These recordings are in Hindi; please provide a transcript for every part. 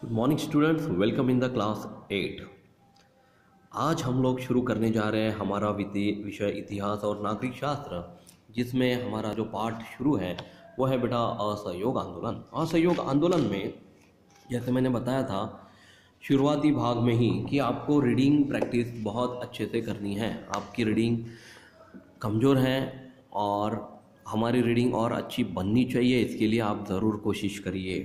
Good morning students, welcome in the class 8। आज हम लोग शुरू करने जा रहे हैं हमारा विषय इतिहास और नागरिक शास्त्र, जिसमें हमारा जो पाठ शुरू है वो है बेटा असहयोग आंदोलन। असहयोग आंदोलन में जैसे मैंने बताया था शुरुआती भाग में ही कि आपको रीडिंग प्रैक्टिस बहुत अच्छे से करनी है। आपकी रीडिंग कमज़ोर है और हमारी रीडिंग और अच्छी बननी चाहिए, इसके लिए आप ज़रूर कोशिश करिए,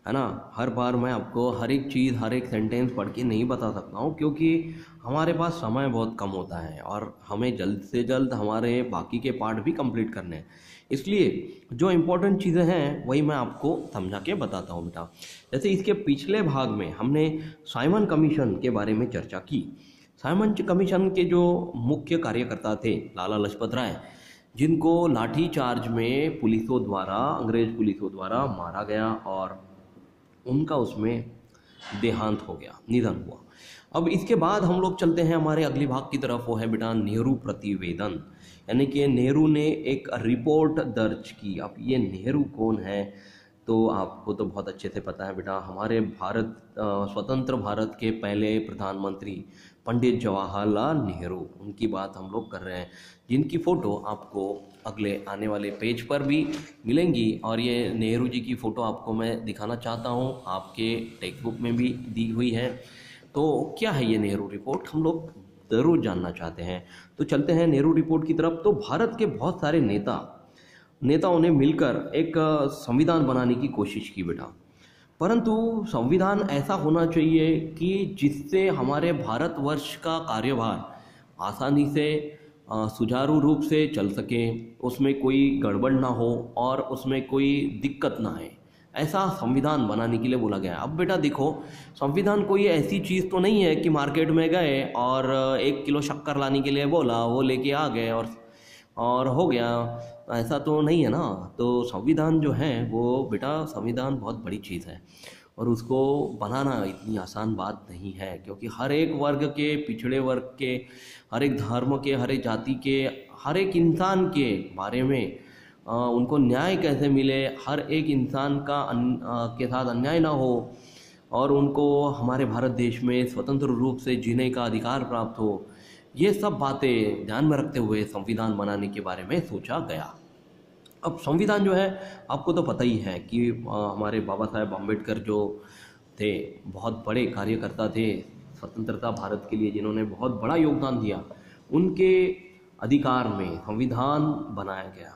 है ना। हर बार मैं आपको हर एक चीज़ हर एक सेंटेंस पढ़ के नहीं बता सकता हूँ, क्योंकि हमारे पास समय बहुत कम होता है और हमें जल्द से जल्द हमारे बाकी के पार्ट भी कंप्लीट करने हैं। इसलिए जो इम्पोर्टेंट चीज़ें हैं वही मैं आपको समझा के बताता हूँ बेटा। जैसे इसके पिछले भाग में हमने साइमन कमीशन के बारे में चर्चा की। साइमन कमीशन के जो मुख्य कार्यकर्ता थे लाला लाजपत राय, जिनको लाठी चार्ज में पुलिसों द्वारा, अंग्रेज पुलिसों द्वारा मारा गया और उनका उसमें देहांत हो गया, निधन हुआ। अब इसके बाद हम लोग चलते हैं हमारे अगले भाग की तरफ, वो है बेटा नेहरू प्रतिवेदन। यानी कि नेहरू ने एक रिपोर्ट दर्ज की। अब ये नेहरू कौन है तो आपको तो बहुत अच्छे से पता है बेटा, हमारे स्वतंत्र भारत के पहले प्रधानमंत्री पंडित जवाहरलाल नेहरू, उनकी बात हम लोग कर रहे हैं, जिनकी फ़ोटो आपको अगले आने वाले पेज पर भी मिलेंगी। और ये नेहरू जी की फ़ोटो आपको मैं दिखाना चाहता हूँ, आपके टेक्स्ट बुक में भी दी हुई है। तो क्या है ये नेहरू रिपोर्ट, हम लोग ज़रूर जानना चाहते हैं। तो चलते हैं नेहरू रिपोर्ट की तरफ। तो भारत के बहुत सारे नेताओं ने मिलकर एक संविधान बनाने की कोशिश की बेटा, परंतु संविधान ऐसा होना चाहिए कि जिससे हमारे भारतवर्ष का कार्यभार आसानी से सुचारू रूप से चल सके, उसमें कोई गड़बड़ ना हो और उसमें कोई दिक्कत ना आए, ऐसा संविधान बनाने के लिए बोला गया। अब बेटा देखो, संविधान कोई ऐसी चीज़ तो नहीं है कि मार्केट में गए और 1 किलो शक्कर लाने के लिए बोला, वो लेके आ गए और हो गया, ऐसा तो नहीं है ना। तो संविधान जो है वो बेटा, संविधान बहुत बड़ी चीज़ है और उसको बनाना इतनी आसान बात नहीं है, क्योंकि हर एक वर्ग के, पिछड़े वर्ग के, हर एक धर्म के, हर एक जाति के, हर एक इंसान के बारे में उनको न्याय कैसे मिले, हर एक इंसान के साथ अन्याय ना हो और उनको हमारे भारत देश में स्वतंत्र रूप से जीने का अधिकार प्राप्त हो, ये सब बातें ध्यान में रखते हुए संविधान बनाने के बारे में सोचा गया। अब संविधान जो है आपको तो पता ही है कि हमारे बाबा साहेब अम्बेडकर जो थे, बहुत बड़े कार्यकर्ता थे स्वतंत्रता भारत के लिए, जिन्होंने बहुत बड़ा योगदान दिया, उनके अधिकार में संविधान बनाया गया,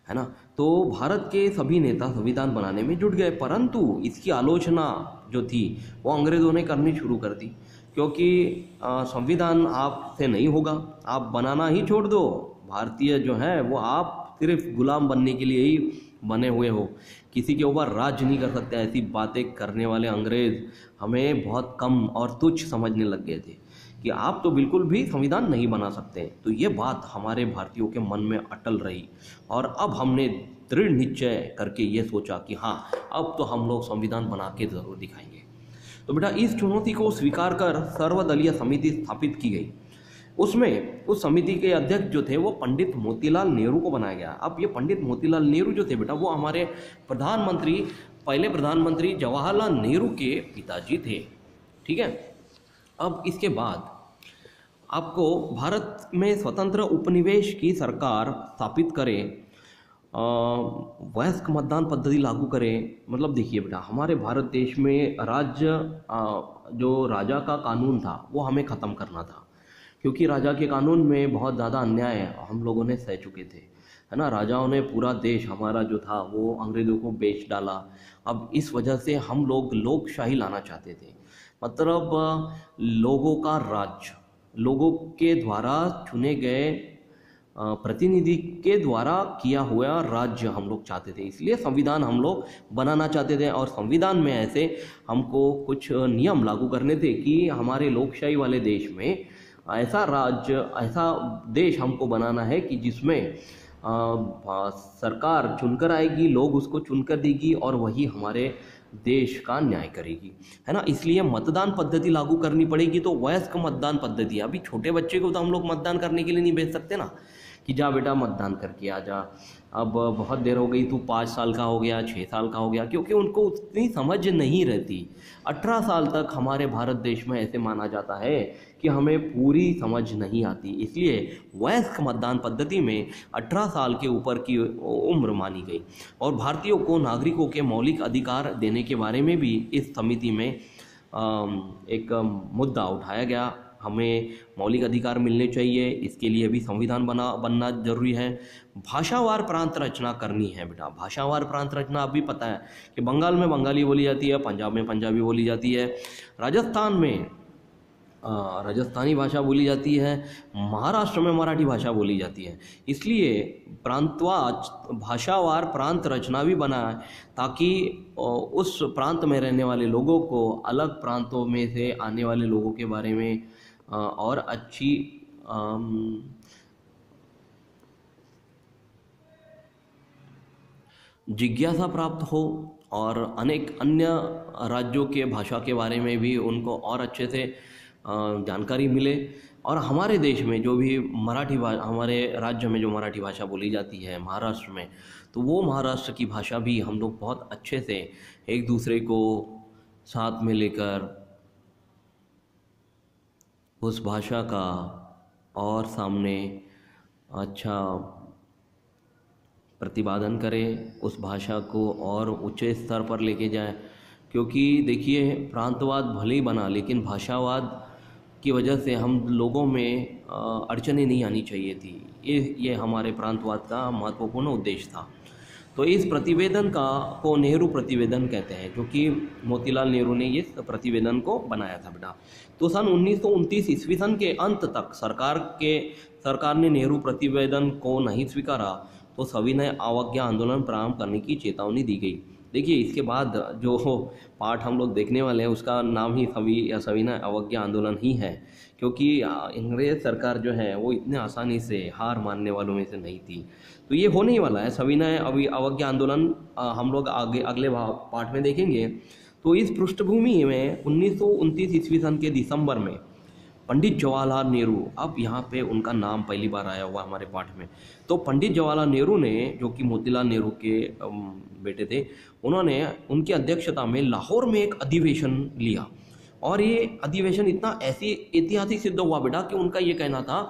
है ना। तो भारत के सभी नेता संविधान बनाने में जुट गए, परंतु इसकी आलोचना जो थी वो अंग्रेज़ों ने करनी शुरू कर दी, क्योंकि संविधान आपसे नहीं होगा, आप बनाना ही छोड़ दो। भारतीय जो है वो आप सिर्फ गुलाम बनने के लिए ही बने हुए हो, किसी के ऊपर राज नहीं कर सकते। ऐसी बातें करने वाले अंग्रेज़ हमें बहुत कम और तुच्छ समझने लग गए थे कि आप तो बिल्कुल भी संविधान नहीं बना सकते। तो ये बात हमारे भारतीयों के मन में अटल रही और अब हमने दृढ़ निश्चय करके ये सोचा कि हाँ, अब तो हम लोग संविधान बना के ज़रूर दिखाएंगे। तो बेटा इस चुनौती को स्वीकार कर सर्वदलीय समिति स्थापित की गई। उसमें उस समिति के अध्यक्ष जो थे वो पंडित मोतीलाल नेहरू को बनाया गया। अब ये पंडित मोतीलाल नेहरू जो थे बेटा, वो हमारे पहले प्रधानमंत्री जवाहरलाल नेहरू के पिताजी थे, ठीक है। अब इसके बाद आपको भारत में स्वतंत्र उपनिवेश की सरकार स्थापित करें, वयस्क मतदान पद्धति लागू करें। मतलब देखिए बेटा, हमारे भारत देश में जो राजा का कानून था वो हमें ख़त्म करना था, क्योंकि राजा के कानून में बहुत ज़्यादा अन्याय हम लोगों ने सह चुके थे, है ना। राजाओं ने पूरा देश हमारा जो था वो अंग्रेज़ों को बेच डाला। अब इस वजह से हम लोग लोकशाही लाना चाहते थे, मतलब लोगों का राज्य, लोगों के द्वारा चुने गए प्रतिनिधि के द्वारा किया हुआ राज्य हम लोग चाहते थे। इसलिए संविधान हम लोग बनाना चाहते थे और संविधान में ऐसे हमको कुछ नियम लागू करने थे कि हमारे लोकशाही वाले देश में ऐसा राज्य, ऐसा देश हमको बनाना है कि जिसमें सरकार चुनकर आएगी, लोग उसको चुनकर देगी और वही हमारे देश का न्याय करेगी, है ना। इसलिए मतदान पद्धति लागू करनी पड़ेगी। तो वयस्क मतदान पद्धति, अभी छोटे बच्चे को तो हम लोग मतदान करने के लिए नहीं भेज सकते ना, कि जा बेटा मतदान करके आ जा, अब बहुत देर हो गई, तू 5 साल का हो गया, 6 साल का हो गया, क्योंकि उनको उतनी समझ नहीं रहती। 18 साल तक हमारे भारत देश में ऐसे माना जाता है कि हमें पूरी समझ नहीं आती, इसलिए वयस्क मतदान पद्धति में 18 साल के ऊपर की उम्र मानी गई। और भारतीयों को नागरिकों के मौलिक अधिकार देने के बारे में भी इस समिति में एक मुद्दा उठाया गया। हमें मौलिक अधिकार मिलने चाहिए, इसके लिए भी संविधान बनना जरूरी है। भाषावार प्रांत रचना करनी है बेटा। भाषावार प्रांत रचना आप भी पता है कि बंगाल में बंगाली बोली जाती है, पंजाब में पंजाबी बोली जाती है, राजस्थान में राजस्थानी भाषा बोली जाती है, महाराष्ट्र में मराठी भाषा बोली जाती है। इसलिए प्रांतवार भाषावार प्रांत रचना भी बना है ताकि उस प्रांत में रहने वाले लोगों को अलग प्रांतों में से आने वाले लोगों के बारे में और अच्छी जिज्ञासा प्राप्त हो और अनेक अन्य राज्यों के भाषा के बारे में भी उनको और अच्छे से जानकारी मिले। और हमारे देश में जो भी हमारे राज्य में जो मराठी भाषा बोली जाती है महाराष्ट्र में, तो वो महाराष्ट्र की भाषा भी हम लोग बहुत अच्छे से एक दूसरे को साथ में लेकर उस भाषा का और सामने अच्छा प्रतिपादन करें, उस भाषा को और ऊंचे स्तर पर लेके जाएं। क्योंकि देखिए, प्रांतवाद भले ही बना, लेकिन भाषावाद की वजह से हम लोगों में अड़चनें नहीं आनी चाहिए थी। ये हमारे प्रांतवाद का महत्वपूर्ण उद्देश्य था। तो इस प्रतिवेदन को नेहरू प्रतिवेदन कहते हैं, जो कि मोतीलाल नेहरू ने इस प्रतिवेदन को बनाया था बेटा। तो सन 1929 ईस्वी सन के अंत तक सरकार ने नेहरू प्रतिवेदन को नहीं स्वीकारा तो सविनय अवज्ञा आंदोलन प्रारंभ करने की चेतावनी दी गई। देखिए, इसके बाद जो पाठ हम लोग देखने वाले हैं उसका नाम ही सविनय अवज्ञा आंदोलन ही है, क्योंकि अंग्रेज सरकार जो है वो इतने आसानी से हार मानने वालों में से नहीं थी। तो ये होने ही वाला है सविनय अवज्ञा आंदोलन, हम लोग अगले पाठ में देखेंगे। तो इस पृष्ठभूमि में 1929 ईस्वी सन के दिसंबर में पंडित जवाहरलाल नेहरू, अब यहाँ पे उनका नाम पहली बार आया हुआ हमारे पाठ में। तो पंडित जवाहरलाल नेहरू ने, जो कि मोतीलाल नेहरू के बेटे थे, उन्होंने उनकी अध्यक्षता में लाहौर में एक अधिवेशन लिया। और ये अधिवेशन इतना ऐसी ऐतिहासिक सिद्ध हुआ बेटा कि उनका ये कहना था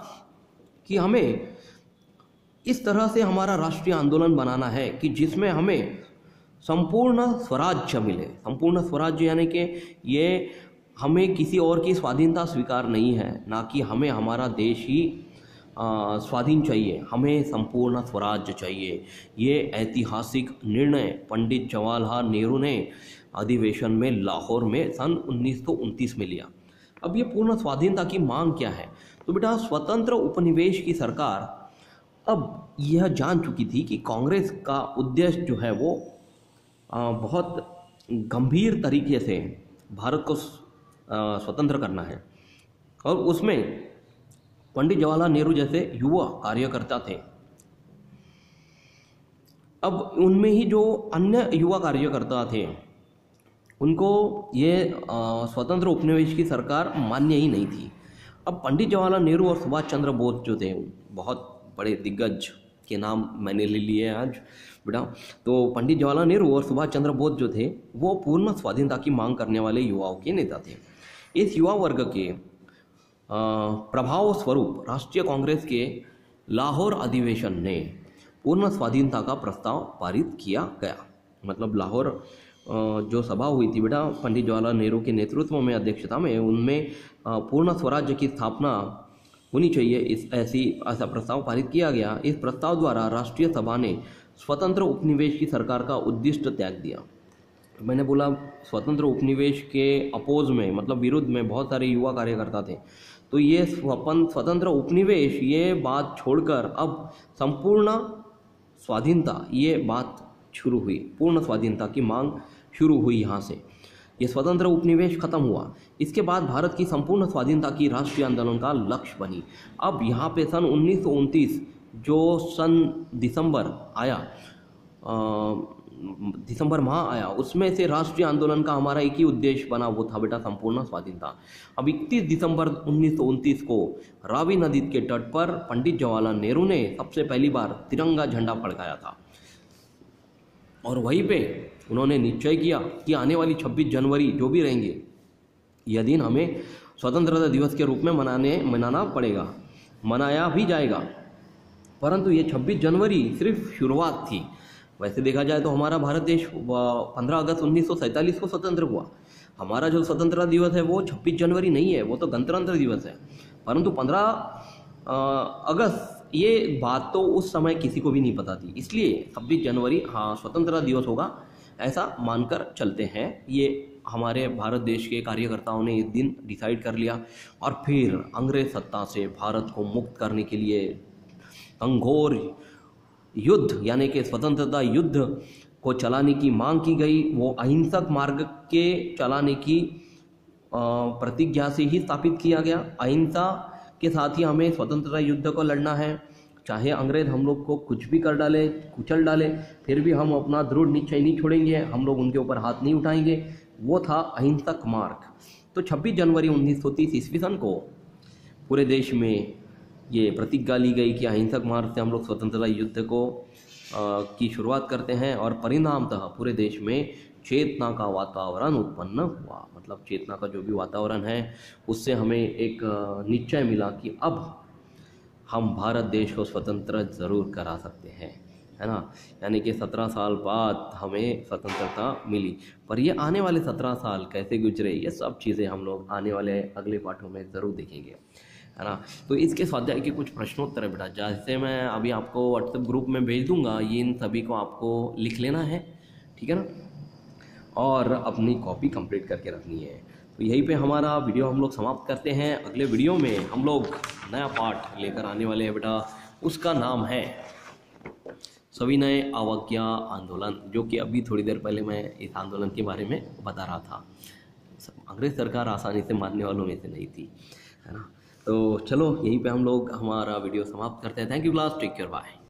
कि हमें इस तरह से हमारा राष्ट्रीय आंदोलन बनाना है कि जिसमें हमें संपूर्ण स्वराज्य मिले। संपूर्ण स्वराज्य यानी कि ये हमें किसी और की स्वाधीनता स्वीकार नहीं है, ना कि हमें हमारा देश ही स्वाधीन चाहिए, हमें संपूर्ण स्वराज्य चाहिए। ये ऐतिहासिक निर्णय पंडित जवाहरलाल नेहरू ने अधिवेशन में लाहौर में सन 1929 में लिया। अब ये पूर्ण स्वाधीनता की मांग क्या है? तो बेटा, स्वतंत्र उपनिवेश की सरकार अब यह जान चुकी थी कि कांग्रेस का उद्देश्य जो है वो बहुत गंभीर तरीके से भारत को स्वतंत्र करना है। और उसमें पंडित जवाहरलाल नेहरू जैसे युवा कार्यकर्ता थे। अब उनमें ही जो अन्य युवा कार्यकर्ता थे उनको ये स्वतंत्र उपनिवेश की सरकार मान्य ही नहीं थी। अब पंडित जवाहरलाल नेहरू और सुभाष चंद्र बोस जो थे, बहुत बड़े दिग्गज के नाम मैंने ले लिए आज बेटा। तो पंडित जवाहरलाल नेहरू और सुभाष चंद्र बोस जो थे वो पूर्ण स्वाधीनता की मांग करने वाले युवाओं के नेता थे। इस युवा वर्ग के प्रभाव स्वरूप राष्ट्रीय कांग्रेस के लाहौर अधिवेशन ने पूर्ण स्वाधीनता का प्रस्ताव पारित किया गया। मतलब लाहौर जो सभा हुई थी बेटा पंडित जवाहरलाल नेहरू के नेतृत्व में, अध्यक्षता में, उनमें पूर्ण स्वराज्य की स्थापना होनी चाहिए, ऐसा प्रस्ताव पारित किया गया। इस प्रस्ताव द्वारा राष्ट्रीय सभा ने स्वतंत्र उपनिवेश की सरकार का उद्दिष्ट त्याग दिया। मैंने बोला स्वतंत्र उपनिवेश के अपोज में, मतलब विरुद्ध में बहुत सारे युवा कार्यकर्ता थे। तो ये स्वतंत्र उपनिवेश ये बात छोड़कर अब संपूर्ण स्वाधीनता, ये बात शुरू हुई। पूर्ण स्वाधीनता की मांग शुरू हुई। यहाँ से ये स्वतंत्र उपनिवेश खत्म हुआ। इसके बाद भारत की संपूर्ण स्वाधीनता की राष्ट्रीय आंदोलन का लक्ष्य बनी। अब यहाँ पे सन 1929 जो सन दिसंबर आया, दिसंबर माह आया, उसमें से राष्ट्रीय आंदोलन का हमारा एक ही उद्देश्य बना, वो था बेटा संपूर्ण स्वाधीनता। अब 31 दिसंबर 1929 को रावी नदी के तट पर पंडित जवाहरलाल नेहरू ने सबसे पहली बार तिरंगा झंडा फड़काया था, और वहीं पे उन्होंने निश्चय किया कि आने वाली 26 जनवरी जो भी रहेंगे, यह दिन हमें स्वतंत्रता दिवस के रूप में मनाना पड़ेगा, मनाया भी जाएगा। परंतु ये 26 जनवरी सिर्फ शुरुआत थी। वैसे देखा जाए तो हमारा भारत देश 15 अगस्त 1947 को स्वतंत्र हुआ। हमारा जो स्वतंत्रता दिवस है वो 26 जनवरी नहीं है, वो तो गणतंत्र दिवस है। परंतु 15 अगस्त ये बात तो उस समय किसी को भी नहीं पता थी, इसलिए 26 जनवरी हाँ स्वतंत्रता दिवस होगा ऐसा मानकर चलते हैं। ये हमारे भारत देश के कार्यकर्ताओं ने इस दिन डिसाइड कर लिया, और फिर अंग्रेज सत्ता से भारत को मुक्त करने के लिए घोर युद्ध यानी कि स्वतंत्रता युद्ध को चलाने की मांग की गई। वो अहिंसक मार्ग के चलाने की प्रतिज्ञा से ही स्थापित किया गया। अहिंसा के साथ ही हमें स्वतंत्रता युद्ध को लड़ना है, चाहे अंग्रेज हम लोग को कुछ भी कर डाले, कुचल डाले, फिर भी हम अपना दृढ़ निश्चय नहीं छोड़ेंगे, हम लोग उनके ऊपर हाथ नहीं उठाएंगे। वो था अहिंसक मार्ग। तो 26 जनवरी 1930 ईस्वी सन को पूरे देश में ये प्रतिज्ञा ली गई कि अहिंसक मार्ग से हम लोग स्वतंत्रता युद्ध को की शुरुआत करते हैं, और परिणामतः पूरे देश में चेतना का वातावरण उत्पन्न हुआ। मतलब चेतना का जो भी वातावरण है उससे हमें एक निश्चय मिला कि अब हम भारत देश को स्वतंत्र ज़रूर करा सकते हैं, है ना। यानी कि 17 साल बाद हमें स्वतंत्रता मिली। पर ये आने वाले 17 साल कैसे गुजरे, ये सब चीज़ें हम लोग आने वाले अगले पाठों में ज़रूर देखेंगे, है ना। तो इसके स्वाध्याय के कुछ प्रश्नोत्तर है बेटा, जैसे मैं अभी आपको व्हाट्सएप ग्रुप में भेज दूंगा, ये इन सभी को आपको लिख लेना है, ठीक है ना, और अपनी कॉपी कंप्लीट करके रखनी है। तो यहीं पे हमारा वीडियो हम लोग समाप्त करते हैं। अगले वीडियो में हम लोग नया पाठ लेकर आने वाले हैं बेटा, उसका नाम है सविनय अवज्ञा आंदोलन, जो कि अभी थोड़ी देर पहले मैं इस आंदोलन के बारे में बता रहा था। अंग्रेज सरकार आसानी से मानने वालों में से नहीं थी, है ना। तो चलो यहीं पे हम लोग हमारा वीडियो समाप्त करते हैं। Thank you class, take care, bye.